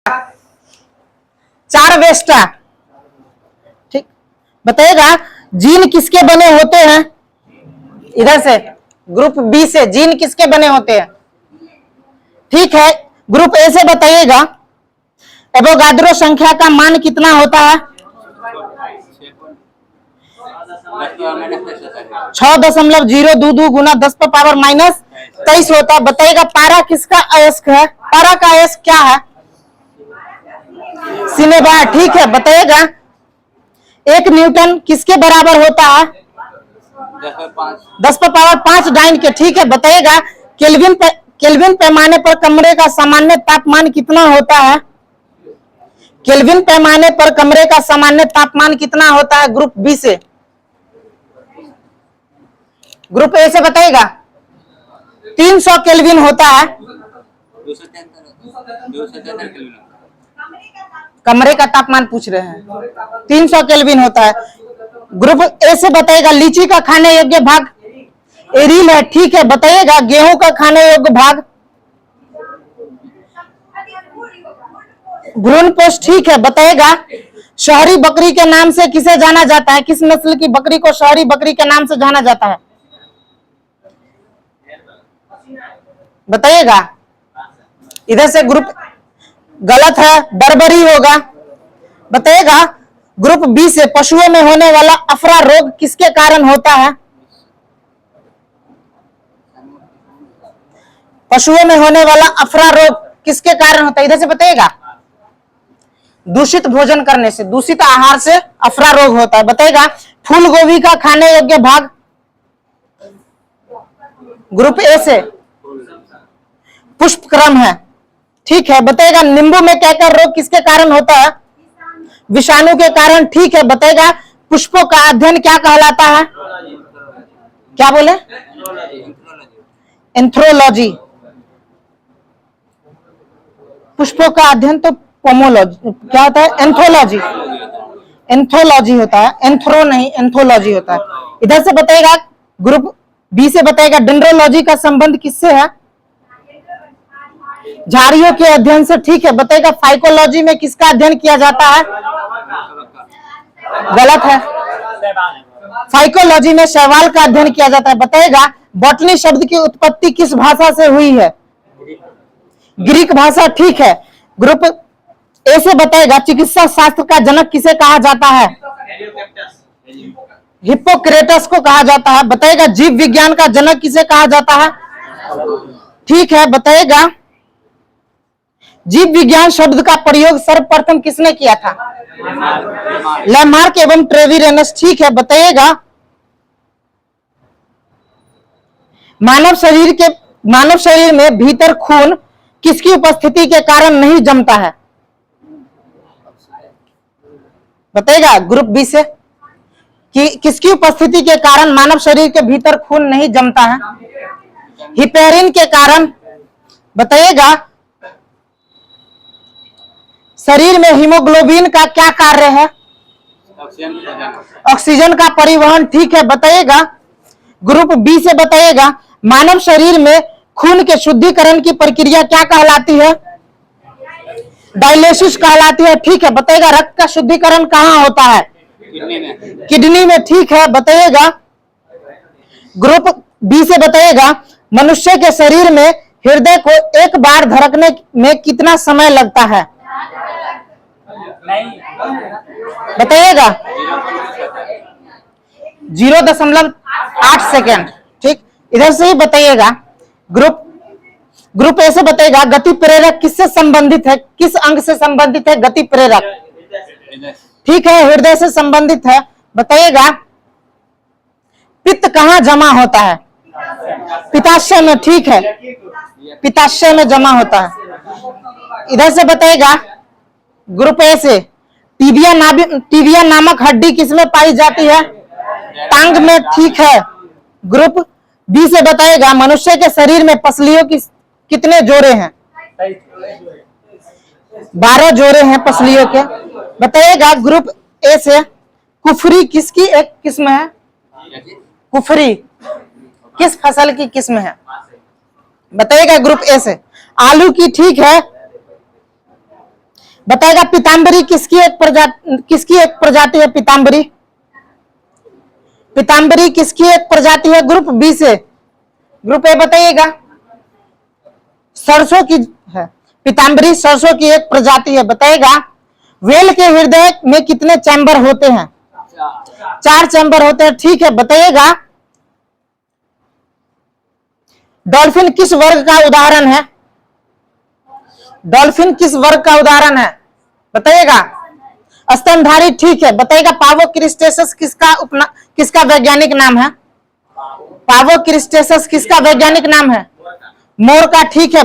4 Vista. ठीक, बताइएगा gene किसके बने होते हैं? इधर से ग्रुप बी से जीन किसके बने होते हैं? ठीक है, ग्रुप ए से बताइएगा एवोगाद्रो संख्या का मान कितना होता है? 6.022 गुना 10⁻³ होता है। बताइएगा पारा किसका अयस्क है? पारा का अयस्क क्या है? सिनेबार। ठीक है, बताइएगा 1 न्यूटन किसके बराबर होता है? 10⁵ डाइन के। ठीक है, बताइएगा केल्विन पैमाने पर कमरे का सामान्य तापमान कितना होता है? केल्विन पैमाने पर कमरे का सामान्य तापमान कितना होता है? ग्रुप बी से। ग्रुप ए से बताइएगा 300 केल्विन होता है। कमरे का तापमान पूछ रहे हैं, 300 केल्विन होता है। ग्रुप ए से बताइएगा लीची का खाने योग्य भाग एरिल है। ठीक है, बताइएगा गेहूं का खाने योग्य भाग भ्रूणपोष। ठीक है, बताइएगा शहरी बकरी के नाम से किसे जाना जाता है? किस नस्ल की बकरी को शहरी बकरी के नाम से जाना जाता है? बताइएगा। इधर से ग्रुप गलत है, बर्बरी होगा। बताइएगा ग्रुप बी से पशुओं में होने वाला अफरा रोग किसके कारण होता है? पशुओं में होने वाला अफरा रोग किसके कारण होता है? इधर से बताइएगा दूषित भोजन करने से, दूषित आहार से अफरा रोग होता है। बताइएगा फूल गोभी का खाने योग्य भाग ग्रुप ए से पुष्पक्रम है। ठीक है, बताइएगा नींबू में कैंकर रोग किसके कारण होता है? विषाणु के कारण। ठीक है, बताइएगा पुष्पों का अध्ययन क्या कहलाता है? क्या बोले? एंथ्रोलॉजी। पुष्पों का अध्ययन तो पोमोलॉजी, क्या होता है? एंथोलॉजी। एंथोलॉजी होता है, एंथ्रो नहीं, एंथोलॉजी होता है। इधर से बताइएगा ग्रुप बी से बताइएगा डेंड्रोलॉजी का संबंध किससे है? झाड़ियों के अध्ययन से। ठीक है, बताइएगा फाइकोलॉजी में किसका अध्ययन किया जाता है? गलत है, फाइकोलॉजी में शैवाल का अध्ययन किया जाता है। बताइएगा बॉटनी शब्द की उत्पत्ति किस भाषा से हुई है? ग्रीक भाषा। ठीक है, ग्रुप ए से बताइएगा चिकित्सा शास्त्र का जनक किसे कहा जाता है? हिप्पोक्रेटस को कहा जाता है। बताइएगा जीव विज्ञान का जनक किसे कहा जाता है? ठीक है, बताइएगा जीव विज्ञान शब्द का प्रयोग सर्वप्रथम किसने किया था? लैमार्क एवं ट्रेविरेनस। ठीक है, बताइएगा मानव शरीर में भीतर खून किसकी उपस्थिति के कारण नहीं जमता है? बताइएगा ग्रुप बी से कि किसकी उपस्थिति के कारण मानव शरीर के भीतर खून नहीं जमता है? हिपेरिन के कारण। बताइएगा शरीर में हीमोग्लोबिन का क्या कार्य है? ऑक्सीजन का परिवहन। ठीक है, बताइएगा ग्रुप बी से बताइएगा मानव शरीर में खून के शुद्धिकरण की प्रक्रिया क्या कहलाती है? डायलिसिस कहलाती है। ठीक है, बताइएगा रक्त का शुद्धिकरण कहाँ होता है? किडनी में। ठीक है, बताइएगा ग्रुप बी से बताइएगा मनुष्य के शरीर में हृदय को एक बार धड़कने में कितना समय लगता है? बताइएगा 0.8 सेकेंड। ठीक, इधर से ही बताइएगा ग्रुप ए से बताइएगा गति प्रेरक किससे संबंधित है? किस अंग से संबंधित है गति प्रेरक? ठीक है, हृदय से संबंधित है। बताइएगा पित्त कहाँ जमा होता है? पित्ताशय में। ठीक है, पित्ताशय में जमा होता है। इधर से बताइएगा ग्रुप ए से टीबिया नामक हड्डी किसमें पाई जाती है? टांग में। ठीक है, ग्रुप बी से बताइएगा मनुष्य के शरीर में पसलियों की कितने जोड़े हैं? 12 जोड़े हैं पसलियों के। बताइएगा ग्रुप ए से कुफरी किसकी एक किस्म है? कुफरी किस फसल की किस्म है? बताइएगा ग्रुप ए से आलू की। ठीक है, बताएगा पीताम्बरी किसकी एक प्रजाति है? पीताम्बरी, पीताम्बरी किसकी एक प्रजाति है? ग्रुप बी से। ग्रुप ए बताइएगा। सरसों की है, पीताम्बरी सरसों की एक प्रजाति है। बताइएगा व्हेल के हृदय में कितने चैम्बर होते हैं? 4 चैम्बर होते हैं। ठीक है, बताइएगा डॉल्फिन किस वर्ग का उदाहरण है? डॉल्फिन किस वर्ग का उदाहरण है? बताइएगा स्तनधारी। ठीक है, बताइएगा पावोक्रिस्टेसस किसका वैज्ञानिक नाम है? पावोक्रिस्टेसस किसका वैज्ञानिक नाम है? मोर का। ठीक है,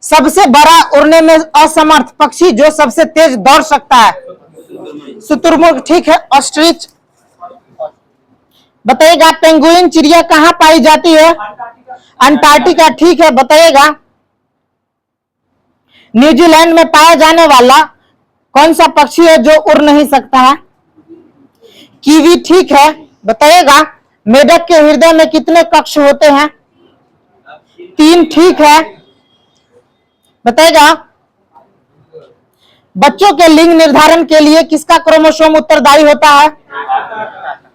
सबसे बड़ा उड़ने में असमर्थ पक्षी जो सबसे तेज दौड़ सकता है? शुतुरमुर्ग। ठीक है, ऑस्ट्रिच। बताइएगा पेंगुइन चिड़िया कहां पाई जाती है? अंटार्कटिका। ठीक है, बताइएगा न्यूजीलैंड में पाया जाने वाला कौन सा पक्षी है जो उड़ नहीं सकता है? कीवी। ठीक है, बताइएगा मेढक के हृदय में कितने कक्ष होते हैं? 3। ठीक है, बताइएगा बच्चों के लिंग निर्धारण के लिए किसका क्रोमोसोम उत्तरदायी होता है?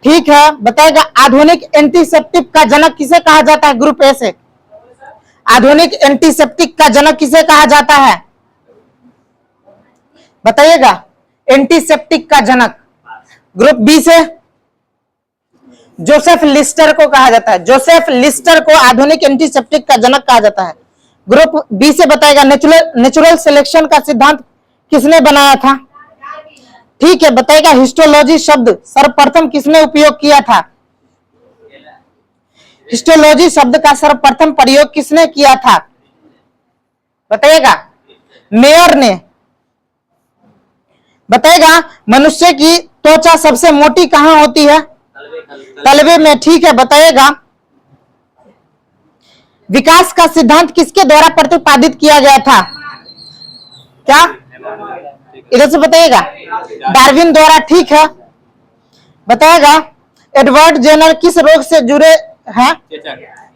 ठीक है, बताइएगा आधुनिक एंटीसेप्टिक का जनक किसे कहा जाता है? ग्रुप ए से। आधुनिक एंटीसेप्टिक का जनक किसे कहा जाता है? बताइएगा एंटीसेप्टिक का जनक। ग्रुप बी से जोसेफ लिस्टर को कहा जाता है। जोसेफ लिस्टर को आधुनिक एंटीसेप्टिक का जनक कहा जाता है। ग्रुप बी से बताएगा नेचुरल सिलेक्शन का सिद्धांत किसने बनाया था? ठीक है, बताएगा हिस्टोलॉजी शब्द सर्वप्रथम किसने उपयोग किया था? हिस्टोलॉजी शब्द का सर्वप्रथम प्रयोग किसने किया था? बताइएगा मेयर ने। बताइएगा मनुष्य की त्वचा सबसे मोटी कहां होती है? तलवे में। ठीक है, बताइएगा विकास का सिद्धांत किसके द्वारा प्रतिपादित किया गया था? क्या? इधर से बताइएगा डार्विन द्वारा। ठीक है, बताइएगा एडवर्ड जेनर किस रोग से जुड़े हैं?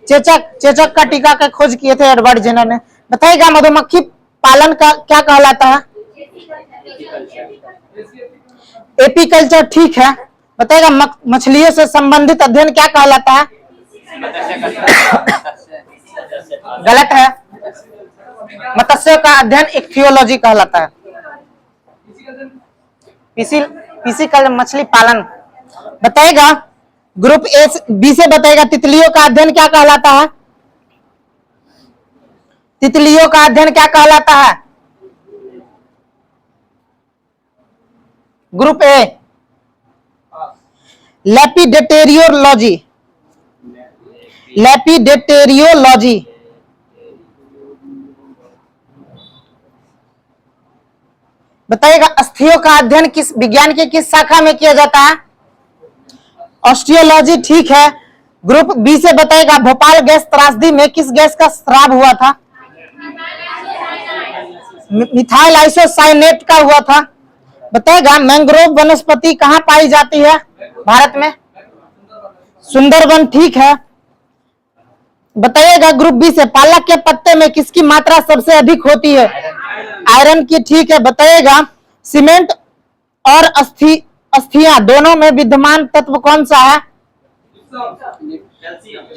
चेचक का टीका का खोज किए थे एडवर्ड जेनर ने। बताइएगा मधुमक्खी पालन का क्या कहलाता है? एपीकल्चर। ठीक है, बताइएगा मछलियों से संबंधित अध्ययन क्या कहलाता है? गलत है, मत्स्य का अध्ययन इक्थियोलॉजी कहलाता है। पिसिकल मछली पालन। बताइएगा ग्रुप ए बी से बताइएगा तितलियों का अध्ययन क्या कहलाता है? तितलियों का अध्ययन क्या कहलाता है? ग्रुप ए लेपिडेटेरियोलॉजी। लेपिडेटेरियोलॉजी। बताइएगा अस्थियों का अध्ययन किस विज्ञान के किस शाखा में किया जाता है? ऑस्टियोलॉजी। ठीक है, ग्रुप बी से बताइएगा भोपाल गैस त्रासदी में किस गैस का स्राव हुआ था? मिथाइल आइसोसाइनेट का हुआ था। बताइएगा मैंग्रोव वनस्पति कहां पाई जाती है भारत में? सुंदरबन। ठीक है, बताइएगा ग्रुप बी से पालक के पत्ते में किसकी मात्रा सबसे अधिक होती है? आयरन की। ठीक है, बताइएगा सीमेंट और अस्थियां दोनों में विद्यमान तत्व कौन सा है?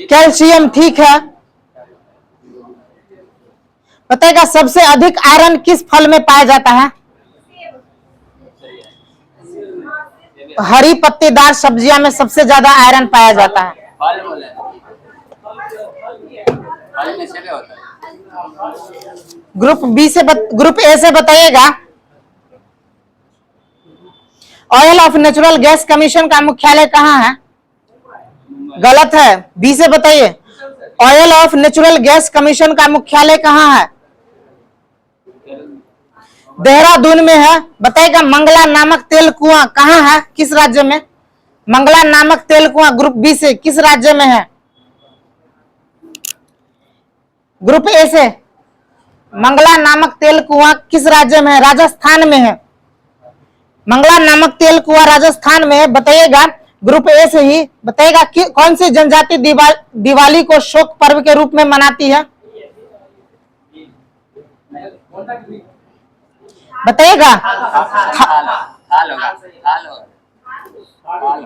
कैल्शियम। ठीक है, बताइएगा सबसे अधिक आयरन किस फल में पाया जाता है? हरी पत्तेदार सब्जियां में सबसे ज्यादा आयरन पाया जाता है। ग्रुप ए से बताइएगा oil of natural gas commission का मुख्यालय कहां है? गलत है, बी से बताइए oil of natural gas commission का मुख्यालय कहां है? देहरादून में है। बताइएगा मंगला नामक तेल कुआं कहां है? किस राज्य में? मंगला नामक तेल कुआं ग्रुप बी से किस राज्य में है? ग्रुप ए से मंगला नामक तेल कुआं किस राज्य में है? राजस्थान में है। मंगला नामक तेल कुआं राजस्थान में है। बताइएगा ग्रुप ए से ही बताइएगा कि कौन सी जनजाति दिवाली को शोक पर्व के रूप में मनाती है? बताइएगा।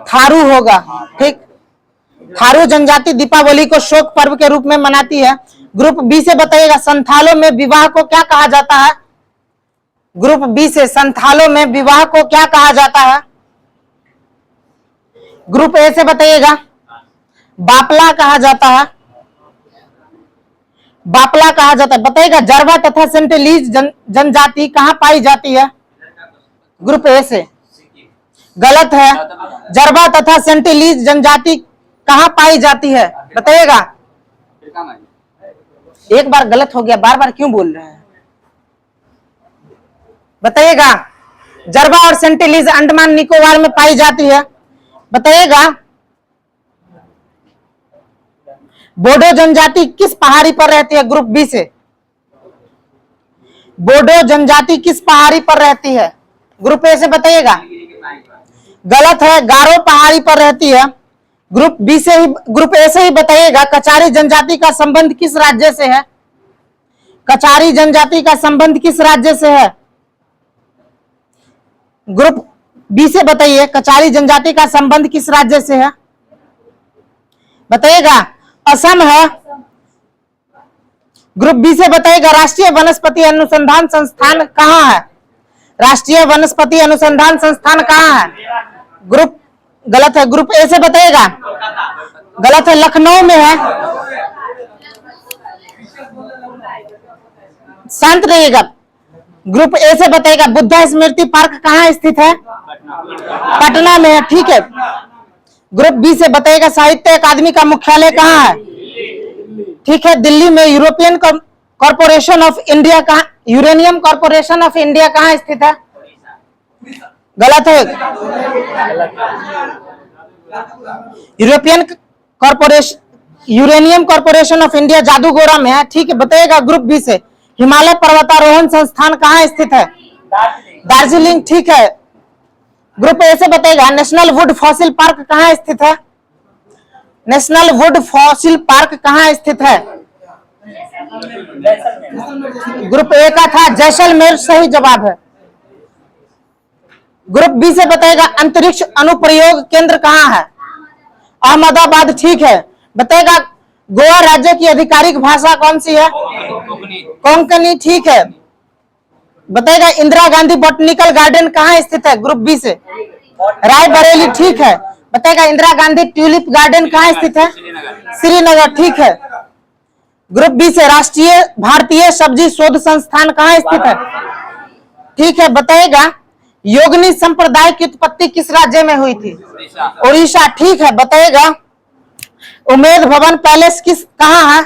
थारू होगा, ठीक। थारू जनजाति दीपावली को शोक पर्व के रूप में मनाती है। ग्रुप बी से बताइएगा, संथालों में विवाह को क्या कहा जाता है? ग्रुप बी से संथालों में विवाह को क्या कहा जाता है? ग्रुप ए से बताइएगा, बापला कहा जाता है। बापला कहा जाता है। बताइएगा, जरवा तथा सेंटिलीज जनजाति कहां पाई जाती है? ग्रुप ए से गलत है। जरवा तथा सेंटिलीज जनजाति कहां पाई जाती है? बताइएगा। एक बार गलत हो गया, बार बार क्यों बोल रहे हैं? बताइएगा। जरवा और सेंटिलीज अंडमान निकोबार में पाई जाती है। बताइएगा। बोडो जनजाति किस पहाड़ी पर रहती है? ग्रुप बी से बोडो जनजाति किस पहाड़ी पर रहती है? ग्रुप ए से बताइएगा। गलत है, गारो पहाड़ी पर रहती है। ग्रुप बी से ही, ग्रुप ए से ही बताइएगा, कचारी जनजाति का संबंध किस राज्य से है? कचारी जनजाति का संबंध किस राज्य से है? ग्रुप बी से बताइए, कचारी जनजाति का संबंध किस राज्य से है? बताइएगा। असम है। ग्रुप बी से बताइएगा, राष्ट्रीय वनस्पति अनुसंधान संस्थान कहां है? राष्ट्रीय वनस्पति अनुसंधान संस्थान कहां है? ग्रुप गलत है। ग्रुप ए से बताइएगा। गलत है, लखनऊ में है। शांत रहिएगा। ग्रुप ए से बताइएगा, बुद्धा स्मृति पार्क कहां स्थित है? पटना में है, ठीक है। ग्रुप बी से बताइएगा, साहित्य अकादमी का मुख्यालय कहां है? ठीक है, दिल्ली में। यूरोपियन कॉर्पोरेशन ऑफ इंडिया कहां, यूरेनियम कॉर्पोरेशन ऑफ इंडिया कहां स्थित है? गलत है। European corporation, uranium corporation of India Jadugora में है, ठीक है। बताइएगा। ग्रुप बी से हिमालय पर्वतारोहण संस्थान कहां स्थित है? दार्जिलिंग, ठीक है। ग्रुप ए से बताइएगा, नेशनल वुड फॉसिल पार्क कहां स्थित है? नेशनल वुड फॉसिल पार्क कहां स्थित है? ग्रुप ए का था जैसलमेर, सही जवाब है। ग्रुप बी से बताइएगा, अंतरिक्ष अनुप्रयोग केंद्र कहां है? अहमदाबाद, ठीक है। बताइएगा, गोवा राज्य की आधिकारिक भाषा कौन सी है? कोंकणी, ठीक है। बताइएगा, इंदिरा गांधी बॉटनिकल गार्डन कहां स्थित है? ग्रुप बी से रायबरेली, ठीक है। बताइएगा, इंदिरा गांधी ट्यूलिप गार्डन कहां स्थित है? श्रीनगर, ठीक है। ग्रुप बी से राष्ट्रीय भारतीय सब्जी शोध संस्थान कहां स्थित है? ठीक है। बताइएगा, योगिनी संप्रदाय की उत्पत्ति किस राज्य में हुई थी? उड़ीसा, ठीक है। बताइएगा, उम्मेद भवन पैलेस किस कहां है?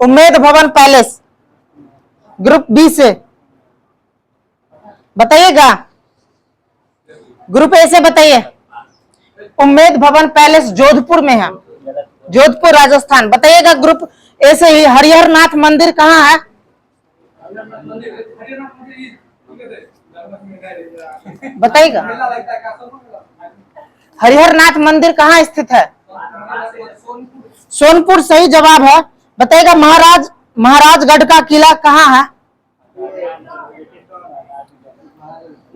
उम्मेद भवन पैलेस ग्रुप बी से बताइएगा। ग्रुप ए से बताइए, उम्मेद भवन पैलेस जोधपुर में है, जोधपुर राजस्थान। बताइएगा। ग्रुप ए से ही हरिहर नाथ मंदिर कहां है? बताइएगा, हरिहर नाथ मंदिर कहां स्थित है? सोनपुर, सही जवाब है। बताइएगा, महाराजगढ़ का किला कहां है?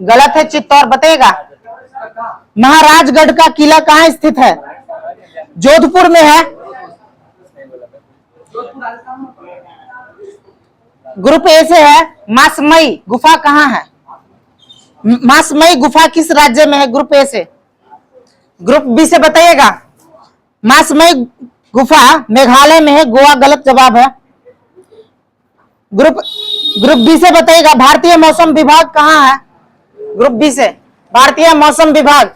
गलत है, चित्तौड़। बताइएगा, महाराजगढ़ का किला कहां स्थित है? जोधपुर में है। ग्रुप ए से है, मासमई गुफा कहां है? मासमई गुफा किस राज्य में है? ग्रुप ए से। ग्रुप बी से बताइएगा, मासमई गुफा मेघालय में है, गोवा गलत जवाब है। ग्रुप बी से बताइएगा, भारतीय मौसम विभाग कहां है? ग्रुप बी से भारतीय मौसम विभाग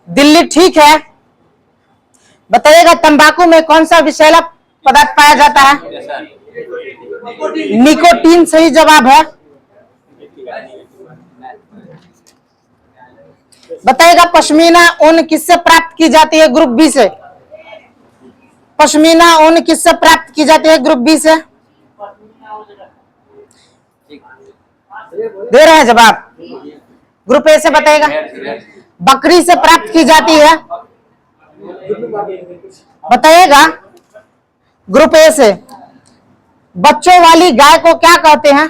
दिल्ली, ठीक है। बताइएगा, तंबाकू में कौन सा विषैला पदार्थ पाया जाता है? निकोटीन, सही जवाब है। बताइएगा, पश्मीना ऊन किससे प्राप्त की जाती है? ग्रुप बी से। पश्मीना ऊन किससे प्राप्त की जाती है? ग्रुप बी से। दे रहे हैं जवाब। ग्रुप ए से बताइएगा, बकरी से प्राप्त की जाती है। बताइएगा। ग्रुप ए से बच्चों वाली गाय को क्या कहते हैं?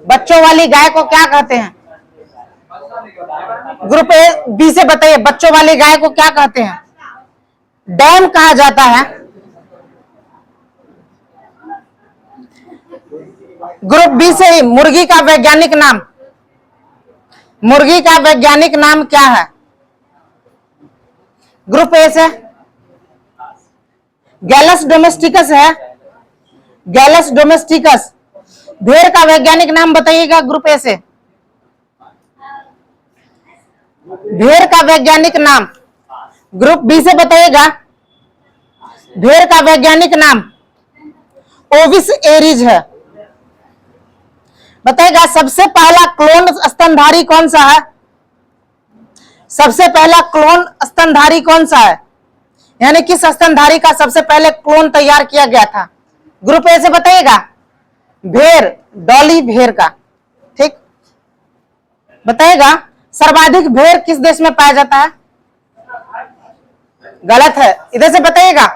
बच्चों वाली गाय को क्या कहते हैं? ग्रुप ए बी से बताइए, बच्चों वाली गाय को क्या कहते हैं? डैम कहा जाता है। ग्रुप बी से ही मुर्गी का वैज्ञानिक नाम, मुर्गी का वैज्ञानिक नाम क्या है? ग्रुप ए से गैलस डोमेस्टिकस है, गैलस डोमेस्टिकस। भेड़ का वैज्ञानिक नाम बताइएगा ग्रुप ए से, भेड़ का वैज्ञानिक नाम। ग्रुप बी से बताइएगा, भेड़ का वैज्ञानिक नाम ओविस एरिज है। बताइएगा सबसे पहला क्लोन स्तनधारी कौन सा है? सबसे पहला क्लोन स्तनधारी कौन सा है? यानी किस स्तनधारी का सबसे पहले क्लोन तैयार किया गया था? ग्रुप ए से बताइएगा, भेड़, डॉली भेड़ का। ठीक, बताइएगा सर्वाधिक भेड़ किस देश में पाया जाता है? गलत है, इधर से बताइएगा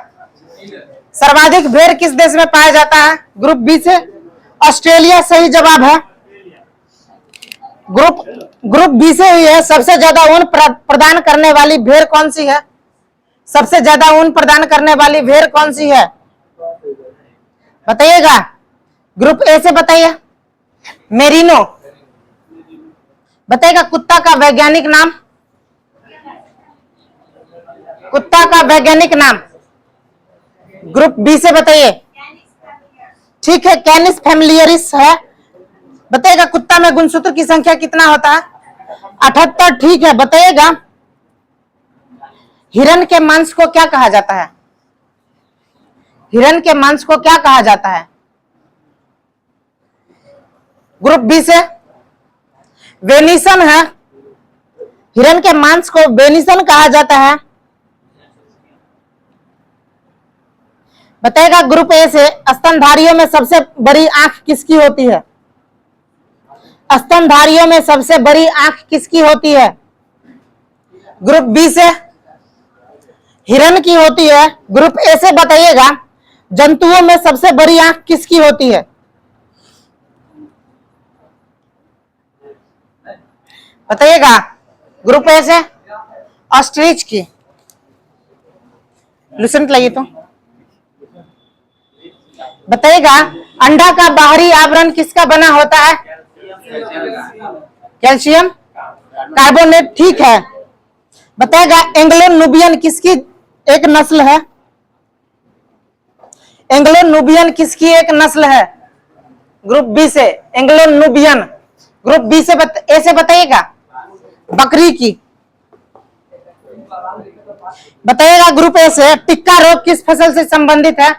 सर्वाधिक भेड़ किस देश में पाया जाता है? ग्रुप बी से ऑस्ट्रेलिया सही जवाब है। ग्रुप बी से हुई है सबसे ज्यादा ऊन प्रदान करने वाली भेड़ कौन सी है? सबसे ज्यादा ऊन प्रदान करने वाली भेड़ कौन सी है? बताइएगा। ग्रुप ए से बताइए, मेरिनो। बताइएगा कुत्ता का वैज्ञानिक नाम, कुत्ता का वैज्ञानिक नाम। ग्रुप बी से बताइए। ठीक है, कैनिस फैमिलियरिस है। बताइएगा कुत्ता में गुणसूत्र की संख्या कितना होता है? 78। ठीक है, बताइएगा हिरण के मांस को क्या कहा जाता है? हिरण के मांस को क्या कहा जाता है? ग्रुप बी से वेनिसन है, हिरण के मांस को वेनिसन कहा जाता है। बताएगा ग्रुप ए से स्तनधारियों में सबसे बड़ी आंख किसकी होती है? स्तनधारियों में सबसे बड़ी आंख किसकी होती है? ग्रुप बी से हिरण की होती है। ग्रुप ए से बताइएगा जंतुओं में सबसे बड़ी आंख किसकी होती है? बताइएगा। ग्रुप ए से ऑस्ट्रिच की। लुसेंट लाइए तो बताइएगा अंडा का बाहरी आवरण किसका बना होता है? Calcium carbonate. ठीक है, बताएगा एंग्लो नुबियन किसकी एक नस्ल है? एंग्लो नुबियन किसकी एक नस्ल है? ग्रुप बी से एंग्लो नुबियन। ग्रुप बी से ए से बताइएगा बकरी की। बताइएगा ग्रुप ए से टिक्का रोग किस फसल से संबंधित है?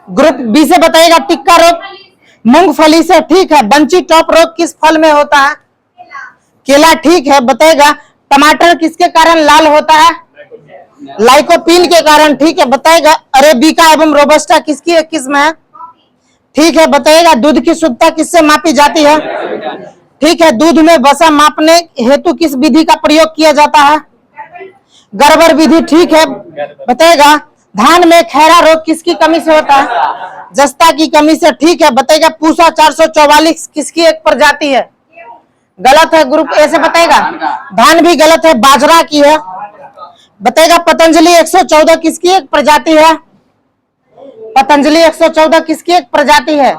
ग्रुप बी से बताइएगा टिक्का रोग मूंगफली से। ठीक है, बंची टॉप रोग किस फल में होता है? केला। ठीक है, बताइएगा टमाटर किसके कारण लाल होता है? लाइकोपीन के कारण। ठीक है, बताइएगा अरेबिका एवं रोबस्टा किसकी एक किस्म है? ठीक है, बताइएगा दूध की शुद्धता किससे मापी जाती है? ठीक है, दूध में वसा मापने हेतु किस विधि का प्रयोग किया जाता है? गर्बर विधि। ठीक है, बताइएगा धान में खैरा रोग किसकी कमी से होता है? जस्ता की कमी से। ठीक है, बताइएगा पूसा 444 किसकी एक प्रजाति है? गलत है। ग्रुप ए से बताइएगा धान भी गलत है, बाजरा की है। बताइएगा पतंजलि 114 किसकी एक प्रजाति है? पतंजलि 114 किसकी एक प्रजाति है?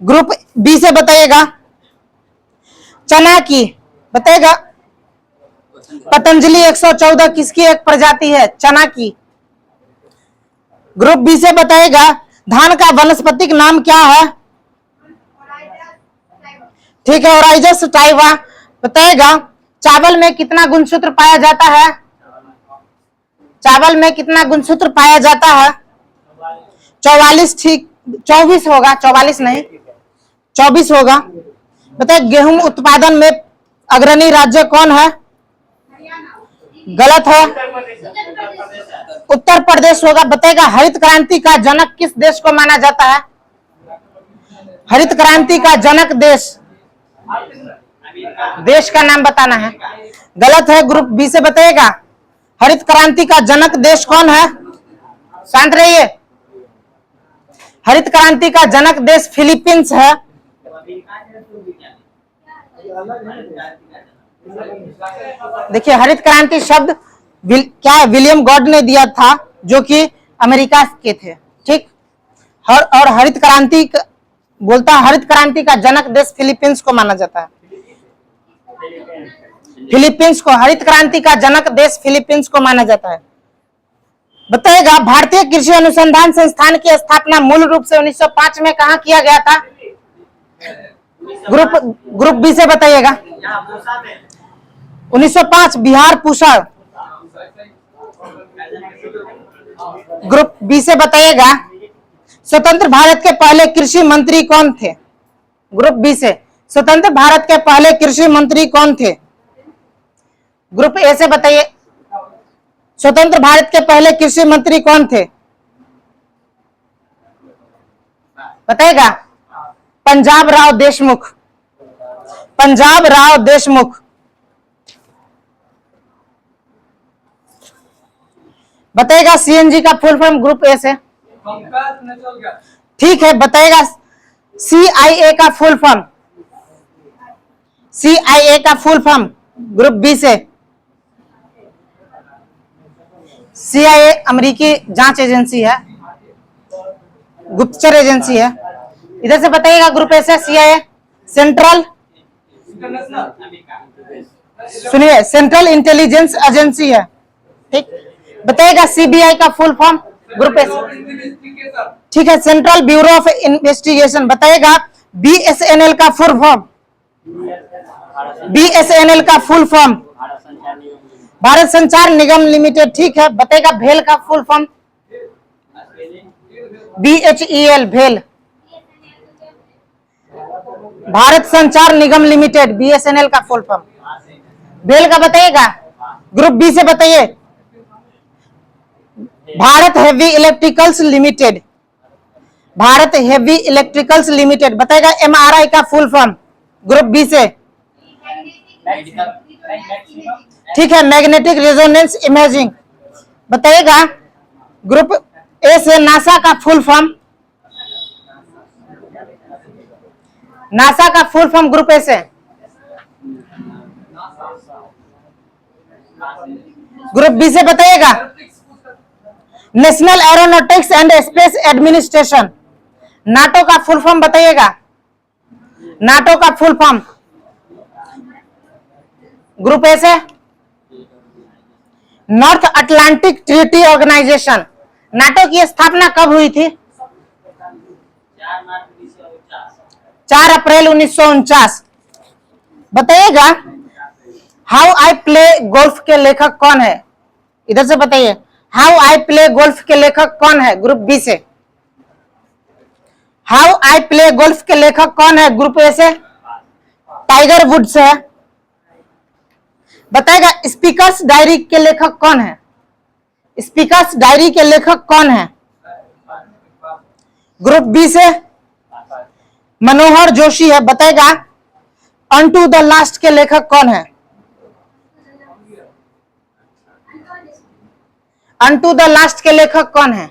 ग्रुप बी से बताइएगा चना की। बताइएगा पतंजलि 114 किसकी एक प्रजाति है? चना की। ग्रुप बी से बताइएगा धान का वानस्पतिक नाम क्या है? ठीक है, ओराइजस टाइवा। बताइएगा चावल में कितना गुणसूत्र पाया जाता है? चावल में कितना गुणसूत्र पाया जाता है? 44। ठीक, 24 होगा, 44 नहीं 24 होगा। बताइए गेहूं उत्पादन में अग्रणी राज्य कौन है? गलत है, उत्तर प्रदेश होगा। बताइएगा हरित क्रांति का जनक किस देश को माना जाता है? हरित क्रांति का जनक देश का नाम बताना है। गलत है। ग्रुप बी से बताइएगा हरित क्रांति का जनक देश कौन है? शांत रहिए। हरित क्रांति का जनक देश फिलीपींस है। देखिए हरित क्रांति शब्द क्या है? विलियम गॉड ने दिया था, जो कि अमेरिका के थे। ठीक। और हरित क्रांति बोलता है, हरित क्रांति का जनक देश फिलीपींस को माना जाता है। फिलीपींस को हरित क्रांति का जनक देश फिलीपींस को माना जाता है। बताएगा भारतीय कृषि अनुसंधान संस्थान की स्थापना मूल रूप से 1905 में कहां किया गया था? ग्रुप बी से बताइएगा। 1905 बिहार पूसा। ग्रुप बी से बताइएगा स्वतंत्र भारत के पहले कृषि मंत्री कौन थे? ग्रुप बी से स्वतंत्र भारत के पहले कृषि मंत्री कौन थे? ग्रुप ए से बताइए स्वतंत्र भारत के पहले कृषि मंत्री कौन थे? बताएगा पंजाब राव देशमुख। पंजाब राव देशमुख। बताएगा सीएनजी का फुल फॉर्म ग्रुप ए से। ठीक है, बताएगा सीआईए का फुल फॉर्म। सीआईए का फुल फॉर्म ग्रुप बी से। सीआईए अमेरिकी जांच एजेंसी है, गुप्तचर एजेंसी है। इधर से बताइएगा ग्रुप ए से सीआईए सेंट्रल, सुनिए, सेंट्रल इंटेलिजेंस एजेंसी है। ठीक। बताइएगा सीबीआई का फुल फॉर्म ग्रुप ए। ठीक है, सेंट्रल ब्यूरो ऑफ इन्वेस्टिगेशन। बताइएगा बीएसएनएल का फुल फॉर्म। बीएसएनएल का फुल फॉर्म भारत संचार निगम लिमिटेड। ठीक है, बताएगा भेल का फुल फॉर्म। बीएचईएल भेल, भारत संचार निगम लिमिटेड, बीएसएनएल का फुल फॉर्म। भेल का बताइएगा। ग्रुप बी से बताइए Bharat heavy electricals limited. Bharat heavy electricals limited. बताएगा एमआरआई का फुल फॉर्म ग्रुप बी से। ठीक है, मैग्नेटिक रेजोनेंस इमेजिंग। बताइएगा ग्रुप ए से नासा का फुल फॉर्म। नासा का फुल फॉर्म ग्रुप ए से। ग्रुप बी से बताइएगा national aeronautics and space administration. NATO का फुल फॉर्म बताइएगा। नाटो का फुल फॉर्म ग्रुप ए से North Atlantic Treaty Organization. NATO की स्थापना कब हुई थी? 4 अप्रैल 1949। बताइएगा हाउ आई प्ले गोल्फ के लेखक कौन है? इधर से बताइए हाउ आई प्ले गोल्फ के लेखक कौन है? ग्रुप बी से। हाउ आई प्ले गोल्फ के लेखक कौन है? ग्रुप ए से टाइगर वुड्स है। बताएगा स्पीकर्स डायरी के लेखक कौन है? स्पीकर्स डायरी के लेखक कौन है? ग्रुप बी से मनोहर जोशी है। बताएगा अनटू द लास्ट के लेखक कौन है? अनटू द लास्ट के लेखक कौन है?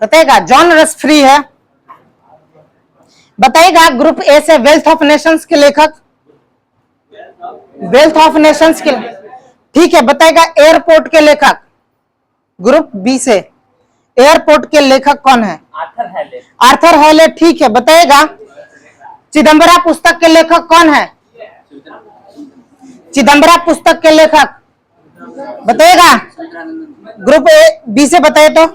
बताएगा जॉन रसफ्री है। बताइएगा ग्रुप ए से वेल्थ ऑफ नेशंस के लेखक। वेल्थ ऑफ नेशंस के, ठीक है। बताइएगा एयरपोर्ट के लेखक। ग्रुप बी से एयरपोर्ट के लेखक कौन है? आर्थर हैले। ठीक है। बताइएगा चिदम्बरा पुस्तक के लेखक कौन है? चिदम्बरा पुस्तक के लेखक बताइएगा। ग्रुप ए बी से बताइए तो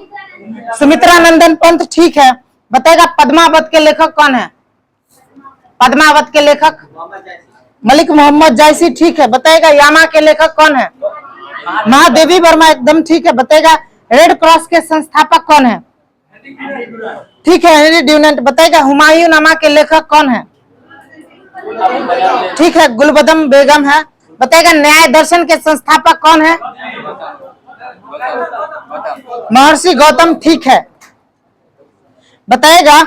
सुमित्रा नंदन पंत। ठीक है। बताएगा पद्मावत के लेखक कौन है? पद्मावत के लेखक मलिक मोहम्मद जायसी। ठीक है। बताएगा यामा के लेखक कौन है? महादेवी वर्मा। एकदम ठीक है। बताएगा रेड क्रॉस के संस्थापक कौन है? ठीक है, हेनरी ड्यूनेंट। बताएगा हुमायूं नामा के लेखक कौन है? ठीक है, गुलबदम बेगम है। बताएगा न्याय दर्शन के संस्थापक कौन है? महर्षि गौतम। ठीक है। बताएगा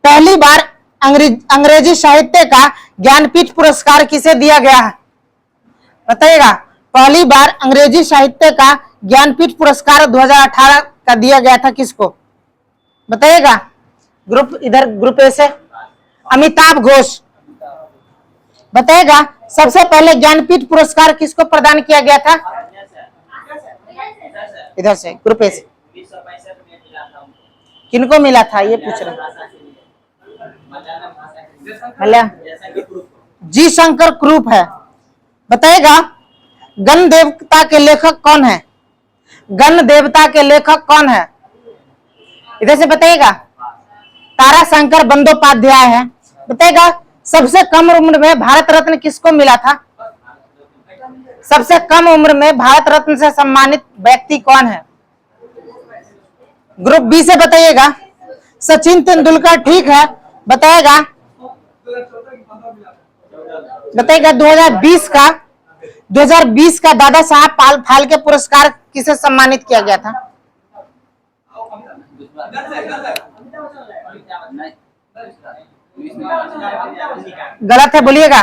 पहली बार अंग्रेजी साहित्य का ज्ञानपीठ पुरस्कार किसे दिया गया है? बताइएगा। पहली बार अंग्रेजी साहित्य का ज्ञानपीठ पुरस्कार 2018 का दिया गया था, किसको? बताइएगा। ग्रुप ए से अमिताभ घोष। बताइएगा सबसे पहले ज्ञानपीठ पुरस्कार किसको प्रदान किया गया था? इधर से ग्रुप ए से किनको मिला था ये पूछ रहे। जी शंकर क्रूप है। बताइएगा गण देवता के लेखक कौन है? गण देवता के लेखक कौन है? इधर से बताइएगा। तारा शंकर बंदोपाध्याय है। बताइएगा सबसे कम उम्र में भारत रत्न किसको मिला था? सबसे कम उम्र में भारत रत्न से सम्मानित व्यक्ति कौन है? ग्रुप बी से बताइएगा। सचिन तेंदुलकर। ठीक है। बताइएगा 2020 का दादा साहब फाल्के पुरस्कार किसे सम्मानित किया गया था? गलत है, बोलिएगा।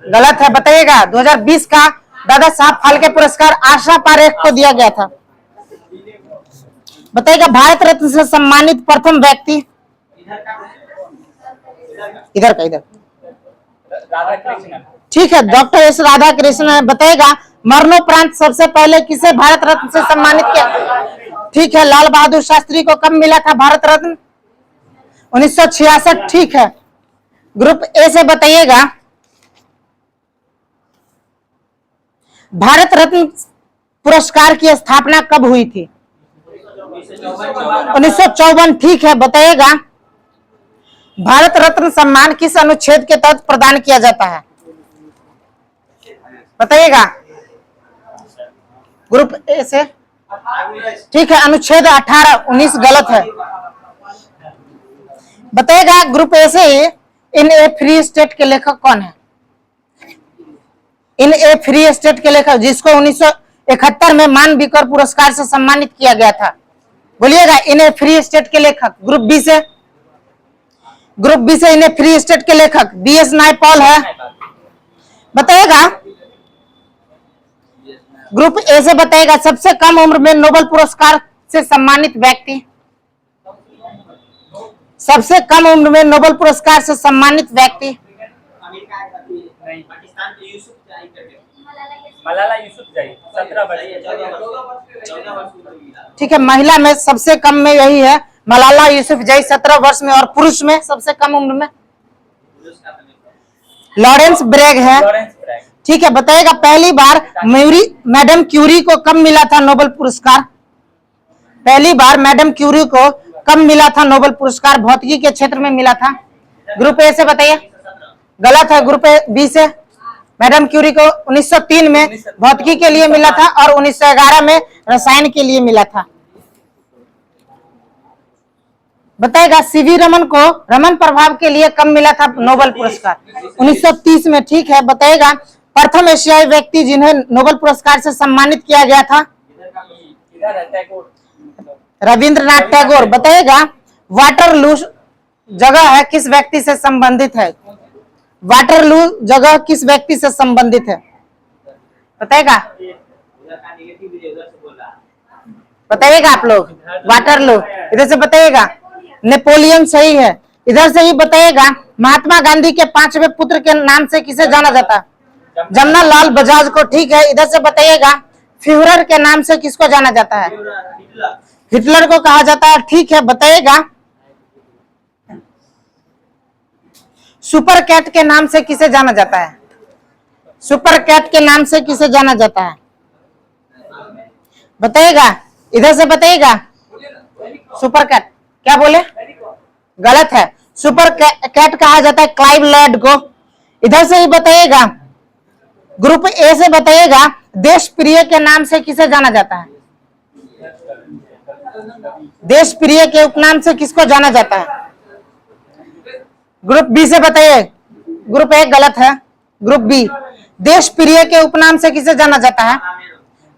गलत है, बताइएगा। 2020 का दादा साहब फाल्के पुरस्कार आशा पारेख को दिया गया था। बताइएगा भारत रत्न से सम्मानित प्रथम व्यक्ति? इधर का ठीक है, डॉक्टर एस राधा कृष्ण है। बताइएगा मरणोपरांत सबसे पहले किसे भारत रत्न से सम्मानित किया? ठीक है, लाल बहादुर शास्त्री को कब मिला था भारत रत्न? 1966। ठीक है। ग्रुप ए से बताइएगा भारत रत्न पुरस्कार की स्थापना कब हुई थी? 1954। ठीक है। बताइएगा भारत रत्न सम्मान किस अनुच्छेद के तहत प्रदान किया जाता है? बताइएगा ग्रुप ए से। ठीक है, अनुच्छेद 18। 19 गलत है। बताइएगा ग्रुप ए से इन ए फ्री स्टेट के लेखक कौन है? इन ए फ्री स्टेट के लेखक जिसको 1971 में मानविकर पुरस्कार से सम्मानित किया गया था, बोलिएगा। इन ए फ्री स्टेट के लेखक ग्रुप बी से इन ए फ्री स्टेट के लेखक BS नायपॉल है। बताइएगा ग्रुप ए से बताइएगा सबसे कम उम्र में नोबेल पुरस्कार से सम्मानित व्यक्ति? सबसे कम उम्र में नोबेल पुरस्कार से सम्मानित व्यक्ति? मलाला यूसुफजई 17 वर्ष। ठीक है, महिला में सबसे कम में यही है मलाला यूसुफजई 17 वर्ष में। और पुरुष में सबसे कम उम्र में लॉरेंस ब्रैग है। ठीक है। बताइएगा पहली बार मैडम क्यूरी को कब मिला था नोबेल पुरस्कार? पहली बार मैडम क्यूरी को कब मिला था नोबेल पुरस्कार? भौतिकी के क्षेत्र में मिला था। ग्रुप ए से बताइए। गलत है। ग्रुप बी से मैडम क्यूरी को 1903 में भौतिकी के लिए मिला था और 1911 में रसायन के लिए मिला था। बताएगा सीवी रमन को रमन प्रभाव के लिए कब मिला था नोबेल पुरस्कार? 1930 में। ठीक है। बताएगा प्रथम एशियाई व्यक्ति जिन्हें नोबेल पुरस्कार से सम्मानित किया गया था? रविंद्रनाथ टैगोर। बताइएगा वाटरलू जगह है किस व्यक्ति से संबंधित है? वाटरलू जगह किस व्यक्ति से संबंधित है? बताइएगा आप लोग। वाटरलू इधर से बताइएगा। नेपोलियन सही है। इधर से ही बताइएगा महात्मा गांधी के 5वें पुत्र के नाम से किसे जाना जाता है? जमना लाल बजाज को। ठीक है। इधर से बताइएगा फ्यूहरर के नाम से किसको जाना जाता है? हिटलर को कहा जाता है। ठीक है। बताइएगा सुपर कैट के नाम से किसे जाना जाता है? सुपर कैट के नाम से किसे जाना जाता है? बताइएगा। इधर से बताइएगा सुपर कैट। क्या बोले? गलत है। सुपर कैट कहा जाता है क्लाइव लैड को। इधर से ही बताइएगा ग्रुप ए से बताइएगा देश प्रिय के नाम से किसे जाना जाता है? देश प्रिय के उपनाम से किसको जाना जाता है? ग्रुप बी से बताइए। ग्रुप ए गलत है। ग्रुप बी देश प्रिय के उपनाम से किसे जाना जाता है?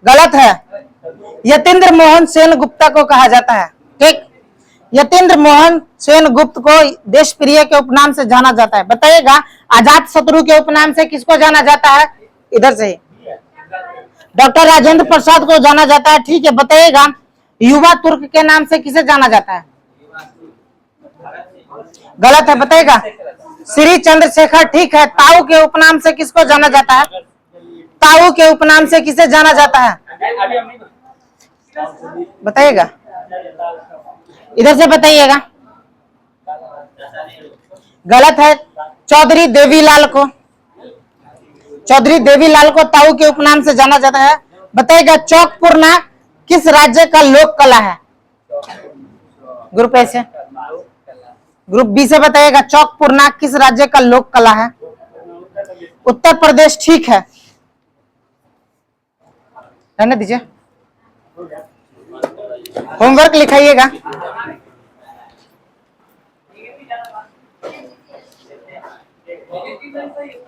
गलत है। यतीन्द्र मोहन सेन गुप्ता को कहा जाता है। ठीक। यतीन्द्र मोहन सेनगुप्त को देश प्रिय के उपनाम से जाना जाता है? बताइएगा। अजात शत्रु के उपनाम से किसको जाना जाता है? इधर से डॉक्टर राजेंद्र प्रसाद को जाना जाता है। ठीक है, बताइएगा। युवा तुर्क के नाम से किसे जाना जाता है? गलत है, बताइएगा। श्री चंद्रशेखर। ठीक है। ताऊ के उपनाम से किसको जाना जाता है? ताऊ के उपनाम से किसे जाना जाता है? अभी हम नहीं बताइएगा, इधर से बताइएगा। गलत है। चौधरी देवीलाल को, चौधरी देवीलाल को ताऊ के उपनाम से जाना जाता है। बताइएगा। चौकपुरना किस राज्य का लोक कला है? ग्रुप ए से, ग्रुप बी से बताइएगा। चौकपुरना किस राज्य का लोक कला है? उत्तर प्रदेश। ठीक है, रहने दीजिए। होमवर्क लिखाइएगा। नहीं